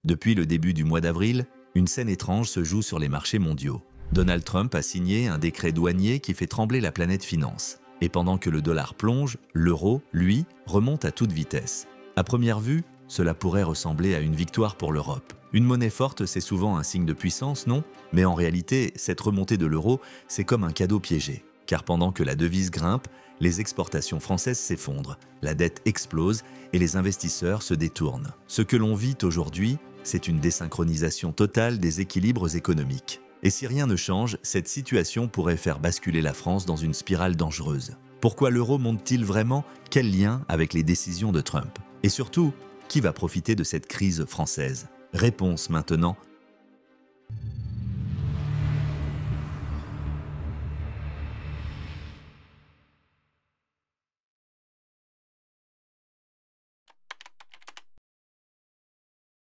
Depuis le début du mois d'avril, une scène étrange se joue sur les marchés mondiaux. Donald Trump a signé un décret douanier qui fait trembler la planète finance. Et pendant que le dollar plonge, l'euro, lui, remonte à toute vitesse. À première vue, cela pourrait ressembler à une victoire pour l'Europe. Une monnaie forte, c'est souvent un signe de puissance, non? Mais en réalité, cette remontée de l'euro, c'est comme un cadeau piégé. Car pendant que la devise grimpe, les exportations françaises s'effondrent, la dette explose et les investisseurs se détournent. Ce que l'on vit aujourd'hui, c'est une désynchronisation totale des équilibres économiques. Et si rien ne change, cette situation pourrait faire basculer la France dans une spirale dangereuse. Pourquoi l'euro monte-t-il vraiment? Quel lien avec les décisions de Trump? Et surtout, qui va profiter de cette crise française? Réponse maintenant.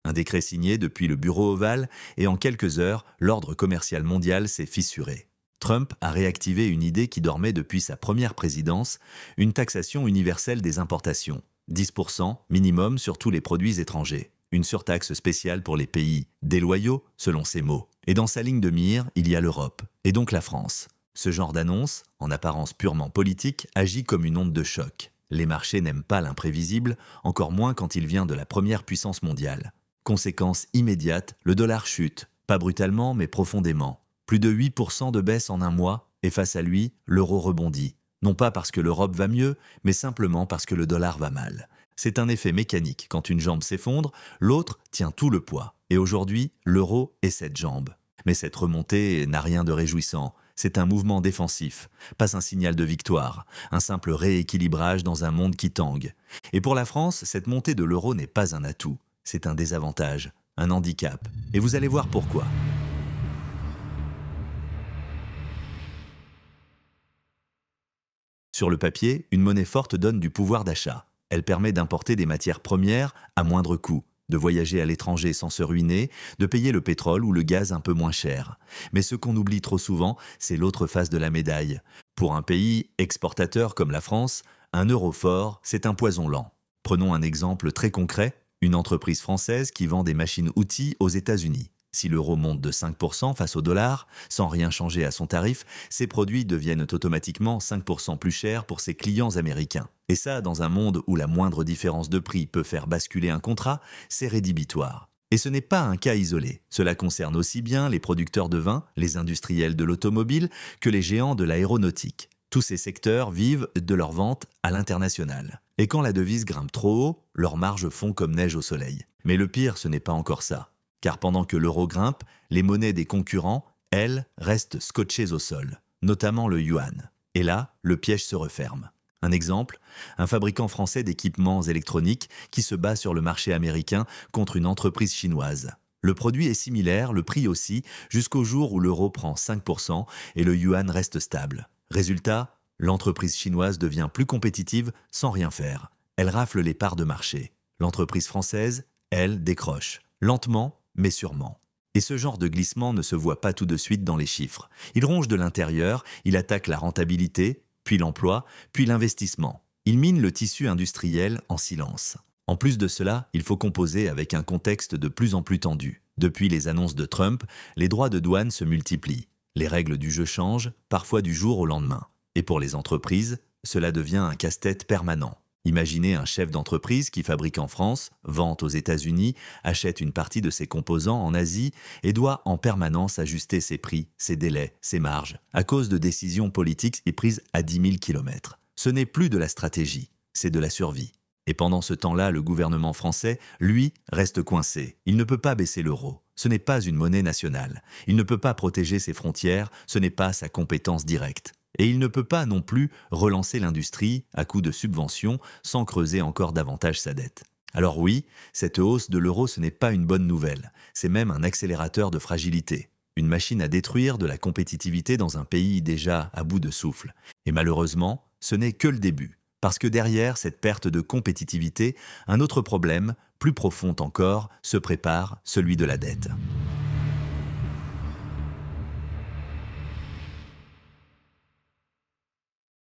Un décret signé depuis le bureau ovale et en quelques heures, l'ordre commercial mondial s'est fissuré. Trump a réactivé une idée qui dormait depuis sa première présidence, une taxation universelle des importations, 10% minimum sur tous les produits étrangers, une surtaxe spéciale pour les pays déloyaux, selon ses mots. Et dans sa ligne de mire, il y a l'Europe, et donc la France. Ce genre d'annonce, en apparence purement politique, agit comme une onde de choc. Les marchés n'aiment pas l'imprévisible, encore moins quand il vient de la première puissance mondiale. Conséquence immédiate, le dollar chute, pas brutalement mais profondément. Plus de 8% de baisse en un mois, et face à lui, l'euro rebondit. Non pas parce que l'Europe va mieux, mais simplement parce que le dollar va mal. C'est un effet mécanique, quand une jambe s'effondre, l'autre tient tout le poids. Et aujourd'hui, l'euro est cette jambe. Mais cette remontée n'a rien de réjouissant. C'est un mouvement défensif, pas un signal de victoire, un simple rééquilibrage dans un monde qui tangue. Et pour la France, cette montée de l'euro n'est pas un atout. C'est un désavantage, un handicap. Et vous allez voir pourquoi. Sur le papier, une monnaie forte donne du pouvoir d'achat. Elle permet d'importer des matières premières à moindre coût, de voyager à l'étranger sans se ruiner, de payer le pétrole ou le gaz un peu moins cher. Mais ce qu'on oublie trop souvent, c'est l'autre face de la médaille. Pour un pays exportateur comme la France, un euro fort, c'est un poison lent. Prenons un exemple très concret. Une entreprise française qui vend des machines-outils aux États-Unis. Si l'euro monte de 5% face au dollar, sans rien changer à son tarif, ses produits deviennent automatiquement 5% plus chers pour ses clients américains. Et ça, dans un monde où la moindre différence de prix peut faire basculer un contrat, c'est rédhibitoire. Et ce n'est pas un cas isolé. Cela concerne aussi bien les producteurs de vin, les industriels de l'automobile, que les géants de l'aéronautique. Tous ces secteurs vivent de leurs ventes à l'international. Et quand la devise grimpe trop haut, leurs marges font comme neige au soleil. Mais le pire, ce n'est pas encore ça. Car pendant que l'euro grimpe, les monnaies des concurrents, elles, restent scotchées au sol, notamment le yuan. Et là, le piège se referme. Un exemple, un fabricant français d'équipements électroniques qui se bat sur le marché américain contre une entreprise chinoise. Le produit est similaire, le prix aussi, jusqu'au jour où l'euro prend 5% et le yuan reste stable. Résultat, l'entreprise chinoise devient plus compétitive sans rien faire. Elle rafle les parts de marché. L'entreprise française, elle, décroche. Lentement, mais sûrement. Et ce genre de glissement ne se voit pas tout de suite dans les chiffres. Il ronge de l'intérieur, il attaque la rentabilité, puis l'emploi, puis l'investissement. Il mine le tissu industriel en silence. En plus de cela, il faut composer avec un contexte de plus en plus tendu. Depuis les annonces de Trump, les droits de douane se multiplient. Les règles du jeu changent, parfois du jour au lendemain. Et pour les entreprises, cela devient un casse-tête permanent. Imaginez un chef d'entreprise qui fabrique en France, vend aux États-Unis, achète une partie de ses composants en Asie et doit en permanence ajuster ses prix, ses délais, ses marges, à cause de décisions politiques prises à 10 000 km. Ce n'est plus de la stratégie, c'est de la survie. Et pendant ce temps-là, le gouvernement français, lui, reste coincé. Il ne peut pas baisser l'euro. Ce n'est pas une monnaie nationale. Il ne peut pas protéger ses frontières, ce n'est pas sa compétence directe. Et il ne peut pas non plus relancer l'industrie à coup de subventions sans creuser encore davantage sa dette. Alors oui, cette hausse de l'euro, ce n'est pas une bonne nouvelle. C'est même un accélérateur de fragilité. Une machine à détruire de la compétitivité dans un pays déjà à bout de souffle. Et malheureusement, ce n'est que le début. Parce que derrière cette perte de compétitivité, un autre problème, plus profond encore, se prépare, celui de la dette.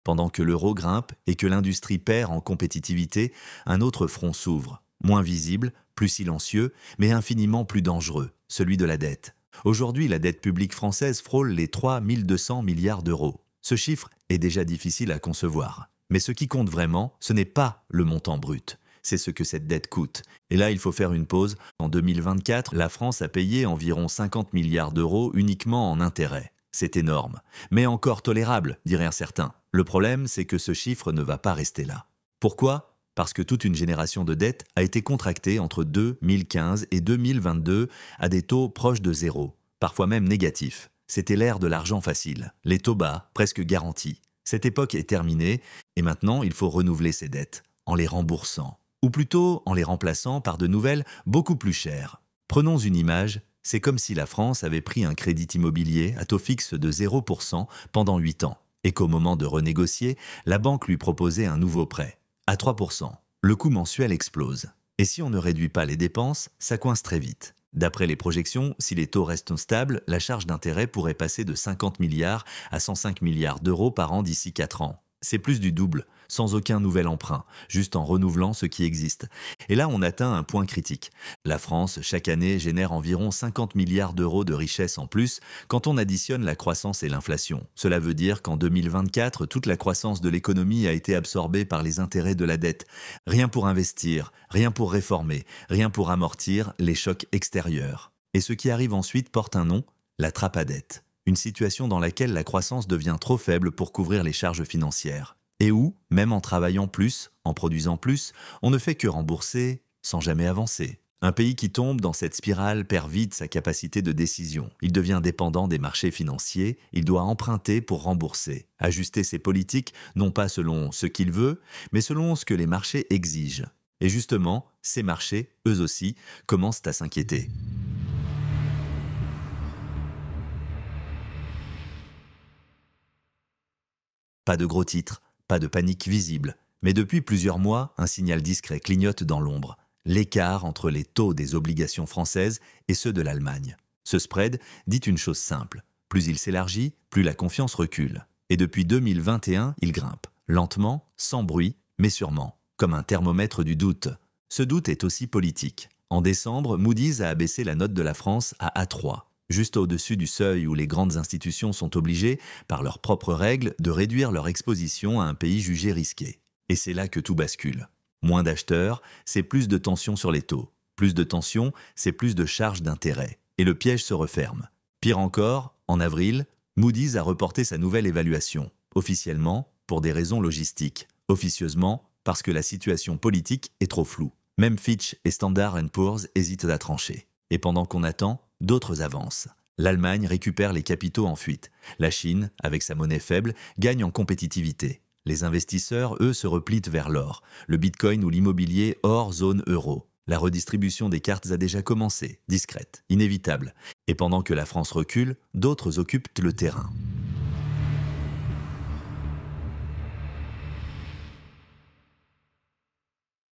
Pendant que l'euro grimpe et que l'industrie perd en compétitivité, un autre front s'ouvre, moins visible, plus silencieux, mais infiniment plus dangereux, celui de la dette. Aujourd'hui, la dette publique française frôle les 3 200 milliards d'euros. Ce chiffre est déjà difficile à concevoir. Mais ce qui compte vraiment, ce n'est pas le montant brut, c'est ce que cette dette coûte. Et là, il faut faire une pause. En 2024, la France a payé environ 50 milliards d'euros uniquement en intérêts. C'est énorme, mais encore tolérable, dirait un certain. Le problème, c'est que ce chiffre ne va pas rester là. Pourquoi ? Parce que toute une génération de dettes a été contractée entre 2015 et 2022 à des taux proches de zéro, parfois même négatifs. C'était l'ère de l'argent facile, les taux bas, presque garantis. Cette époque est terminée et maintenant il faut renouveler ces dettes, en les remboursant, ou plutôt en les remplaçant par de nouvelles beaucoup plus chères. Prenons une image, c'est comme si la France avait pris un crédit immobilier à taux fixe de 0% pendant 8 ans, et qu'au moment de renégocier, la banque lui proposait un nouveau prêt, à 3%. Le coût mensuel explose. Et si on ne réduit pas les dépenses, ça coince très vite. D'après les projections, si les taux restent stables, la charge d'intérêt pourrait passer de 50 milliards à 105 milliards d'euros par an d'ici 4 ans. C'est plus du double, sans aucun nouvel emprunt, juste en renouvelant ce qui existe. Et là, on atteint un point critique. La France, chaque année, génère environ 50 milliards d'euros de richesse en plus quand on additionne la croissance et l'inflation. Cela veut dire qu'en 2024, toute la croissance de l'économie a été absorbée par les intérêts de la dette. Rien pour investir, rien pour réformer, rien pour amortir les chocs extérieurs. Et ce qui arrive ensuite porte un nom, la trappe à dette. Une situation dans laquelle la croissance devient trop faible pour couvrir les charges financières. Et où, même en travaillant plus, en produisant plus, on ne fait que rembourser sans jamais avancer. Un pays qui tombe dans cette spirale perd vite sa capacité de décision. Il devient dépendant des marchés financiers, il doit emprunter pour rembourser, ajuster ses politiques non pas selon ce qu'il veut, mais selon ce que les marchés exigent. Et justement, ces marchés, eux aussi, commencent à s'inquiéter. Pas de gros titres, pas de panique visible, mais depuis plusieurs mois, un signal discret clignote dans l'ombre. L'écart entre les taux des obligations françaises et ceux de l'Allemagne. Ce spread dit une chose simple. Plus il s'élargit, plus la confiance recule. Et depuis 2021, il grimpe. Lentement, sans bruit, mais sûrement. Comme un thermomètre du doute. Ce doute est aussi politique. En décembre, Moody's a abaissé la note de la France à A3. Juste au-dessus du seuil où les grandes institutions sont obligées, par leurs propres règles, de réduire leur exposition à un pays jugé risqué. Et c'est là que tout bascule. Moins d'acheteurs, c'est plus de tension sur les taux. Plus de tension, c'est plus de charges d'intérêt. Et le piège se referme. Pire encore, en avril, Moody's a reporté sa nouvelle évaluation. Officiellement, pour des raisons logistiques. Officieusement, parce que la situation politique est trop floue. Même Fitch et Standard & Poor's hésitent à trancher. Et pendant qu'on attend, d'autres avancent. L'Allemagne récupère les capitaux en fuite. La Chine, avec sa monnaie faible, gagne en compétitivité. Les investisseurs, eux, se replient vers l'or, le bitcoin ou l'immobilier hors zone euro. La redistribution des cartes a déjà commencé, discrète, inévitable. Et pendant que la France recule, d'autres occupent le terrain.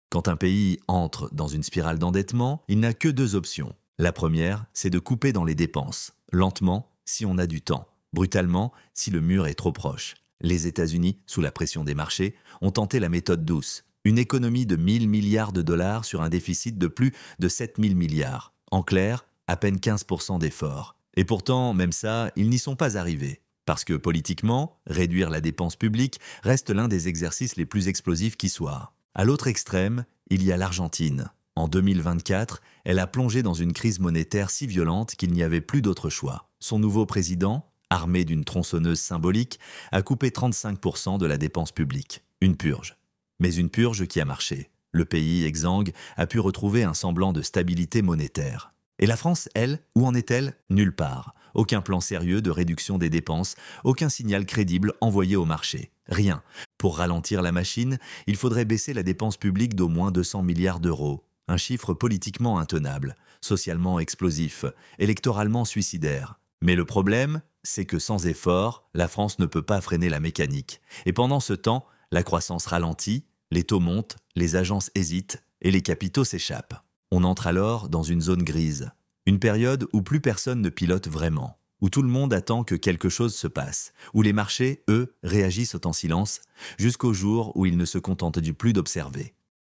Quand un pays entre dans une spirale d'endettement, il n'a que 2 options. La première, c'est de couper dans les dépenses, lentement, si on a du temps, brutalement, si le mur est trop proche. Les États-Unis, sous la pression des marchés, ont tenté la méthode douce, une économie de 1000 milliards de dollars sur un déficit de plus de 7000 milliards. En clair, à peine 15% d'efforts. Et pourtant, même ça, ils n'y sont pas arrivés. Parce que politiquement, réduire la dépense publique reste l'un des exercices les plus explosifs qui soient. À l'autre extrême, il y a l'Argentine. En 2024, elle a plongé dans une crise monétaire si violente qu'il n'y avait plus d'autre choix. Son nouveau président, armé d'une tronçonneuse symbolique, a coupé 35% de la dépense publique. Une purge. Mais une purge qui a marché. Le pays, exsangue, a pu retrouver un semblant de stabilité monétaire. Et la France, elle, où en est-elle ? Nulle part. Aucun plan sérieux de réduction des dépenses, aucun signal crédible envoyé au marché. Rien. Pour ralentir la machine, il faudrait baisser la dépense publique d'au moins 200 milliards d'euros. Un chiffre politiquement intenable, socialement explosif, électoralement suicidaire. Mais le problème, c'est que sans effort, la France ne peut pas freiner la mécanique. Et pendant ce temps, la croissance ralentit, les taux montent, les agences hésitent et les capitaux s'échappent. On entre alors dans une zone grise. Une période où plus personne ne pilote vraiment, où tout le monde attend que quelque chose se passe, où les marchés, eux, réagissent en silence, jusqu'au jour où ils ne se contentent plus d'observer.